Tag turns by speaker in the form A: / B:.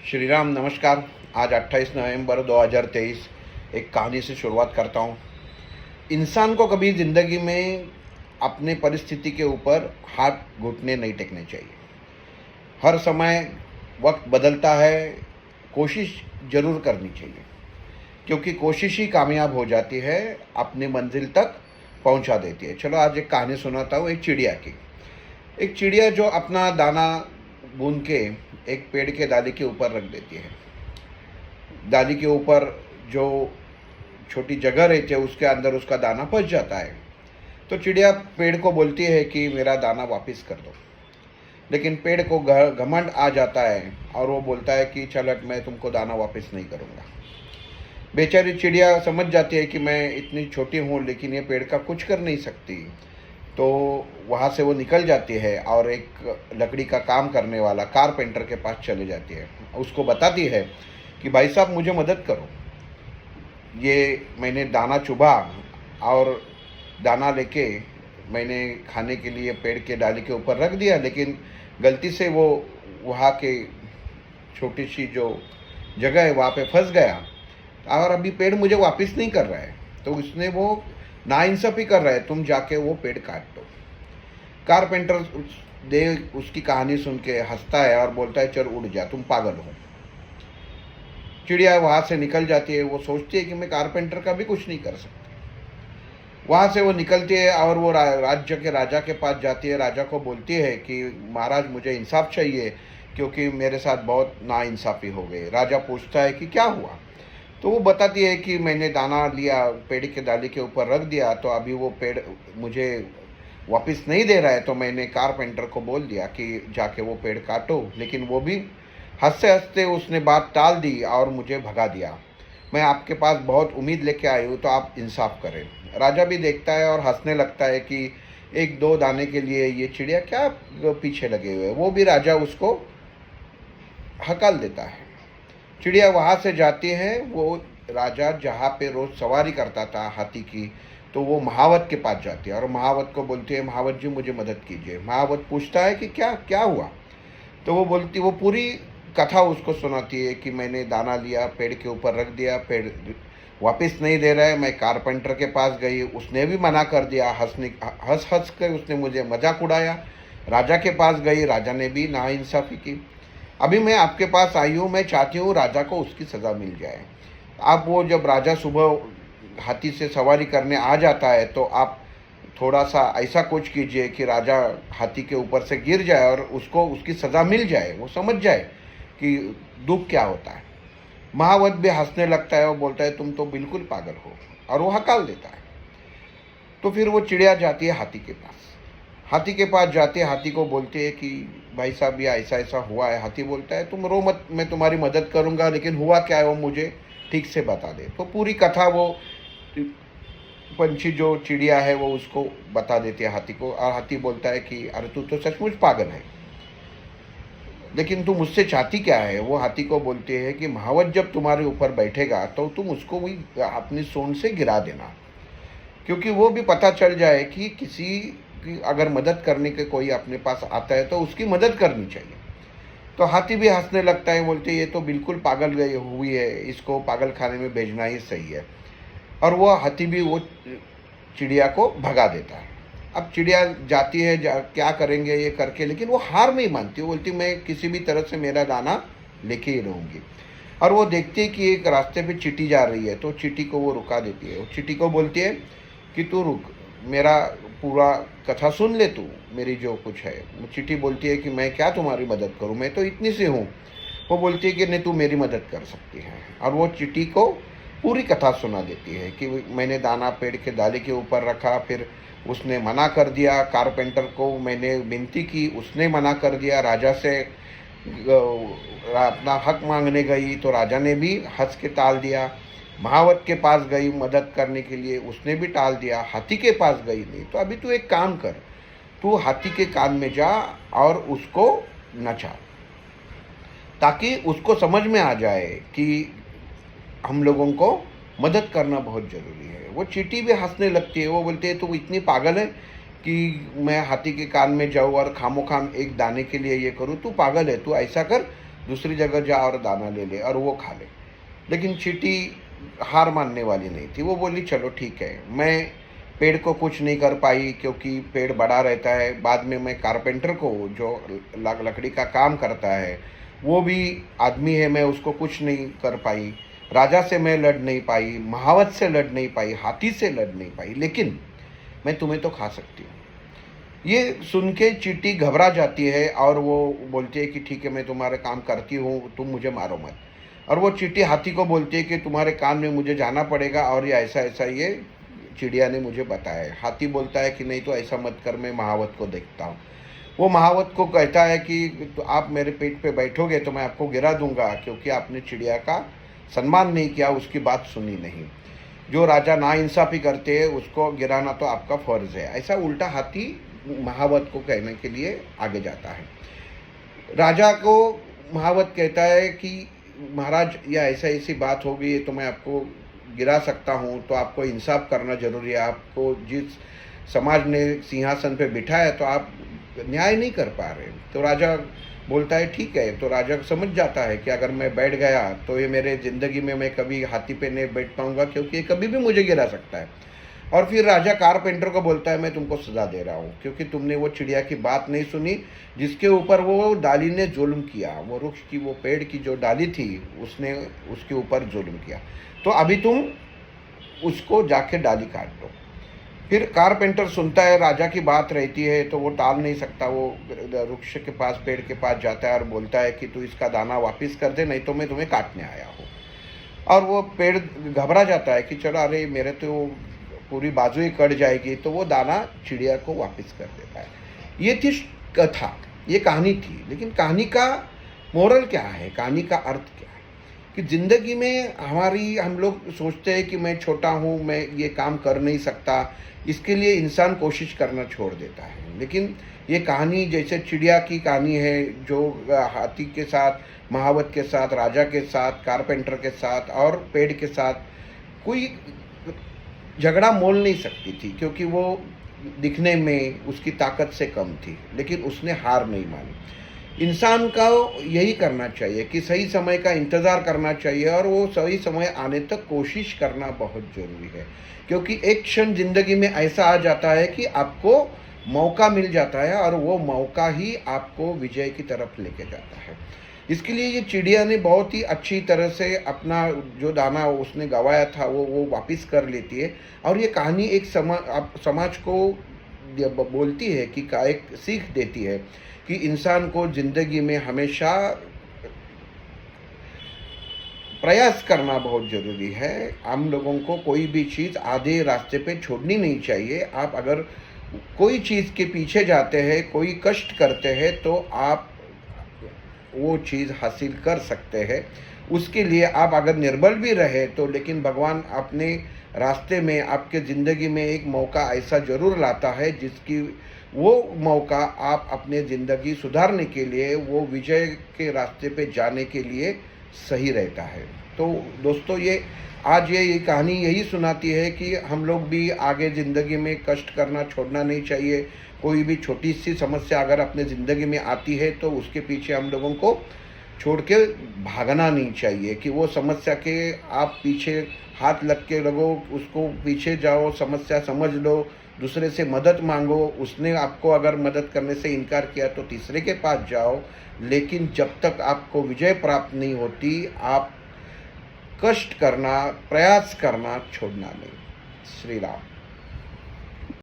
A: श्री राम नमस्कार। आज 28 नवंबर 2023 एक कहानी से शुरुआत करता हूँ। इंसान को कभी ज़िंदगी में अपने परिस्थिति के ऊपर हाथ घुटने नहीं टेकने चाहिए। हर समय वक्त बदलता है, कोशिश ज़रूर करनी चाहिए, क्योंकि कोशिश ही कामयाब हो जाती है, अपनी मंजिल तक पहुंचा देती है। चलो आज एक कहानी सुनाता हूँ एक चिड़िया की। एक चिड़िया जो अपना दाना बूंद के एक पेड़ के डाली के ऊपर रख देती है। डाली के ऊपर जो छोटी जगह रहती है उसके अंदर उसका दाना फंस जाता है। तो चिड़िया पेड़ को बोलती है कि मेरा दाना वापस कर दो, लेकिन पेड़ को घमंड आ जाता है और वो बोलता है कि चलो मैं तुमको दाना वापस नहीं करूँगा। बेचारी चिड़िया समझ जाती है कि मैं इतनी छोटी हूँ लेकिन ये पेड़ का कुछ कर नहीं सकती। तो वहाँ से वो निकल जाती है और एक लकड़ी का काम करने वाला कारपेंटर के पास चले जाती है। उसको बताती है कि भाई साहब मुझे मदद करो, ये मैंने दाना चुभा और दाना लेके मैंने खाने के लिए पेड़ के डाली के ऊपर रख दिया, लेकिन गलती से वो वहाँ के छोटी सी जो जगह है वहाँ पे फंस गया और अभी पेड़ मुझे वापस नहीं कर रहा है। तो उसने वो नाइंसाफ़ी कर रहा है, तुम जाके वो पेड़ काट दो। कारपेंटर उसकी कहानी सुन के हंसता है और बोलता है चल उड़ जा, तुम पागल हो। चिड़िया वहाँ से निकल जाती है। वो सोचती है कि मैं कारपेंटर का भी कुछ नहीं कर सकती। वहाँ से वो निकलती है और वो राज्य के राजा के पास जाती है। राजा को बोलती है कि महाराज मुझे इंसाफ चाहिए, क्योंकि मेरे साथ बहुत नाइंसाफ़ी हो गई। राजा पूछता है कि क्या हुआ। तो वो बताती है कि मैंने दाना लिया, पेड़ के डाली के ऊपर रख दिया, तो अभी वो पेड़ मुझे वापस नहीं दे रहा है। तो मैंने कारपेंटर को बोल दिया कि जाके वो पेड़ काटो, लेकिन वो भी हंसते हंसते उसने बात टाल दी और मुझे भगा दिया। मैं आपके पास बहुत उम्मीद लेके आई हूँ, तो आप इंसाफ करें। राजा भी देखता है और हंसने लगता है कि एक दो दाने के लिए ये चिड़िया क्या पीछे लगे हुए। वो भी राजा उसको हकाल देता है। चिड़िया वहाँ से जाती है। वो राजा जहाँ पे रोज़ सवारी करता था हाथी की, तो वो महावत के पास जाती है और महावत को बोलती है महावत जी मुझे मदद कीजिए। महावत पूछता है कि क्या क्या हुआ। तो वो पूरी कथा उसको सुनाती है कि मैंने दाना लिया, पेड़ के ऊपर रख दिया, पेड़ वापस नहीं दे रहा है। मैं कारपेंटर के पास गई, उसने भी मना कर दिया। हंस हंस कर उसने मुझे मजाक उड़ाया। राजा के पास गई, राजा ने भी नाइंसाफ़ी की। अभी मैं आपके पास आई हूँ, मैं चाहती हूँ राजा को उसकी सज़ा मिल जाए। अब वो जब राजा सुबह हाथी से सवारी करने आ जाता है, तो आप थोड़ा सा ऐसा कुछ कीजिए कि राजा हाथी के ऊपर से गिर जाए और उसको उसकी सज़ा मिल जाए, वो समझ जाए कि दुख क्या होता है। महावत भी हंसने लगता है और बोलता है तुम तो बिल्कुल पागल हो, और वो हकाल देता है। तो फिर वो चिड़िया जाती है हाथी के पास। हाथी के पास जाते हाथी को बोलते हैं कि भाई साहब ये ऐसा ऐसा हुआ है। हाथी बोलता है तुम रो मत, मैं तुम्हारी मदद करूंगा, लेकिन हुआ क्या है वो मुझे ठीक से बता दे। तो पूरी कथा वो पंछी जो चिड़िया है वो उसको बता देती है हाथी को। और हाथी बोलता है कि अरे तू तो सचमुच पागल है, लेकिन तू मुझसे चाहती क्या है। वो हाथी को बोलते हैं कि महावत जब तुम्हारे ऊपर बैठेगा तो तुम उसको भी अपनी सूंड से गिरा देना, क्योंकि वो भी पता चल जाए कि किसी की अगर मदद करने के कोई अपने पास आता है तो उसकी मदद करनी चाहिए। तो हाथी भी हंसने लगता है, बोलते ये तो बिल्कुल पागल गई हुई है, इसको पागल खाने में भेजना ही सही है। और वो हाथी भी वो चिड़िया को भगा देता है। अब चिड़िया जाती है, क्या करेंगे ये करके, लेकिन वो हार नहीं मानती। वो बोलती मैं किसी भी तरह से मेरा दाना लेके ही रहूँगी। और वो देखती है कि एक रास्ते पे चींटी जा रही है, तो चींटी को वो रुका देती है। वो चींटी को बोलती है कि तू रुक, मेरा पूरा कथा सुन ले तू, मेरी जो कुछ है। चींटी बोलती है कि मैं क्या तुम्हारी मदद करूं, मैं तो इतनी सी हूँ। वो बोलती है कि नहीं तू मेरी मदद कर सकती है। और वो चींटी को पूरी कथा सुना देती है कि मैंने दाना पेड़ के डाले के ऊपर रखा, फिर उसने मना कर दिया। कारपेंटर को मैंने विनती की, उसने मना कर दिया। राजा से अपना हक मांगने गई तो राजा ने भी हंस के टाल दिया। महावत के पास गई मदद करने के लिए, उसने भी टाल दिया। हाथी के पास गई नहीं। तो अभी तू एक काम कर, तू हाथी के कान में जा और उसको नचा, ताकि उसको समझ में आ जाए कि हम लोगों को मदद करना बहुत ज़रूरी है। वो चींटी भी हंसने लगती है। वो बोलती है तू इतनी पागल है कि मैं हाथी के कान में जाऊँ और खामोखाम एक दाने के लिए ये करूँ। तू पागल है, तू ऐसा कर दूसरी जगह जा और दाना ले ले और वो खा ले। लेकिन चींटी हार मानने वाली नहीं थी। वो बोली चलो ठीक है, मैं पेड़ को कुछ नहीं कर पाई क्योंकि पेड़ बड़ा रहता है। बाद में मैं कारपेंटर को, जो लकड़ी का काम करता है, वो भी आदमी है, मैं उसको कुछ नहीं कर पाई। राजा से मैं लड़ नहीं पाई, महावत से लड़ नहीं पाई, हाथी से लड़ नहीं पाई, लेकिन मैं तुम्हें तो खा सकती हूँ। ये सुन के चींटी घबरा जाती है और वो बोलती है कि ठीक है, मैं तुम्हारे काम करती हूँ, तुम मुझे मारो मत। और वो चींटी हाथी को बोलती है कि तुम्हारे काम में मुझे जाना पड़ेगा और ये ऐसा ऐसा ये चिड़िया ने मुझे बताया है। हाथी बोलता है कि नहीं तो ऐसा मत कर, मैं महावत को देखता हूँ। वो महावत को कहता है कि तो आप मेरे पेट पे बैठोगे तो मैं आपको गिरा दूंगा, क्योंकि आपने चिड़िया का सम्मान नहीं किया, उसकी बात सुनी नहीं। जो राजा नाइंसाफ़ी करते हैं उसको गिराना तो आपका फ़र्ज़ है। ऐसा उल्टा हाथी महावत को कहने के लिए आगे जाता है। राजा को महावत कहता है कि महाराज, यह ऐसा ऐसी बात हो गई है तो मैं आपको गिरा सकता हूँ, तो आपको इंसाफ करना जरूरी है। आपको जिस समाज ने सिंहासन पे बिठाया तो आप न्याय नहीं कर पा रहे। तो राजा बोलता है ठीक है। तो राजा समझ जाता है कि अगर मैं बैठ गया तो ये मेरे ज़िंदगी में मैं कभी हाथी पे नहीं बैठ पाऊंगा, क्योंकि ये कभी भी मुझे गिरा सकता है। और फिर राजा कारपेंटर को बोलता है मैं तुमको सज़ा दे रहा हूँ, क्योंकि तुमने वो चिड़िया की बात नहीं सुनी जिसके ऊपर वो डाली ने जुल्म किया। वो वृक्ष की, वो पेड़ की जो डाली थी, उसने उसके ऊपर जुल्म किया। तो अभी तुम उसको जाके डाली काट दो। फिर कारपेंटर सुनता है, राजा की बात रहती है तो वो टाल नहीं सकता। वो वृक्ष के पास, पेड़ के पास जाता है और बोलता है कि तू इसका दाना वापस कर दे, नहीं तो मैं तुम्हें काटने आया हूँ। और वो पेड़ घबरा जाता है कि चलो, अरे मेरे तो पूरी बाजू ही कट जाएगी। तो वो दाना चिड़िया को वापस कर देता है। ये थी कथा, ये कहानी थी। लेकिन कहानी का मोरल क्या है, कहानी का अर्थ क्या है? कि ज़िंदगी में हम लोग सोचते हैं कि मैं छोटा हूँ, मैं ये काम कर नहीं सकता, इसके लिए इंसान कोशिश करना छोड़ देता है। लेकिन ये कहानी जैसे चिड़िया की कहानी है, जो हाथी के साथ, महावत के साथ, राजा के साथ, कारपेंटर के साथ और पेड़ के साथ कोई झगड़ा मोल नहीं सकती थी, क्योंकि वो दिखने में उसकी ताकत से कम थी, लेकिन उसने हार नहीं मानी। इंसान का यही करना चाहिए कि सही समय का इंतज़ार करना चाहिए और वो सही समय आने तक कोशिश करना बहुत ज़रूरी है। क्योंकि एक क्षण ज़िंदगी में ऐसा आ जाता है कि आपको मौका मिल जाता है और वो मौका ही आपको विजय की तरफ लेके जाता है। इसके लिए ये चिड़िया ने बहुत ही अच्छी तरह से अपना जो दाना उसने गंवाया था वो वापस कर लेती है। और ये कहानी एक समाज को बोलती है कि एक सीख देती है कि इंसान को ज़िंदगी में हमेशा प्रयास करना बहुत ज़रूरी है। हम लोगों को कोई भी चीज़ आधे रास्ते पे छोड़नी नहीं चाहिए। आप अगर कोई चीज़ के पीछे जाते हैं, कोई कष्ट करते हैं, तो आप वो चीज़ हासिल कर सकते हैं। उसके लिए आप अगर निर्बल भी रहे तो, लेकिन भगवान अपने रास्ते में आपके ज़िंदगी में एक मौका ऐसा ज़रूर लाता है जिसकी वो मौका आप अपने ज़िंदगी सुधारने के लिए, वो विजय के रास्ते पे जाने के लिए सही रहता है। तो दोस्तों, ये आज ये कहानी यही सुनाती है कि हम लोग भी आगे ज़िंदगी में कष्ट करना छोड़ना नहीं चाहिए। कोई भी छोटी सी समस्या अगर अपने ज़िंदगी में आती है तो उसके पीछे हम लोगों को छोड़ के भागना नहीं चाहिए कि वो समस्या के आप पीछे हाथ लग के लगो, उसको पीछे जाओ, समस्या समझ लो, दूसरे से मदद मांगो। उसने आपको अगर मदद करने से इनकार किया तो तीसरे के पास जाओ। लेकिन जब तक आपको विजय प्राप्त नहीं होती, आप कष्ट करना, प्रयास करना छोड़ना नहीं। श्री राम।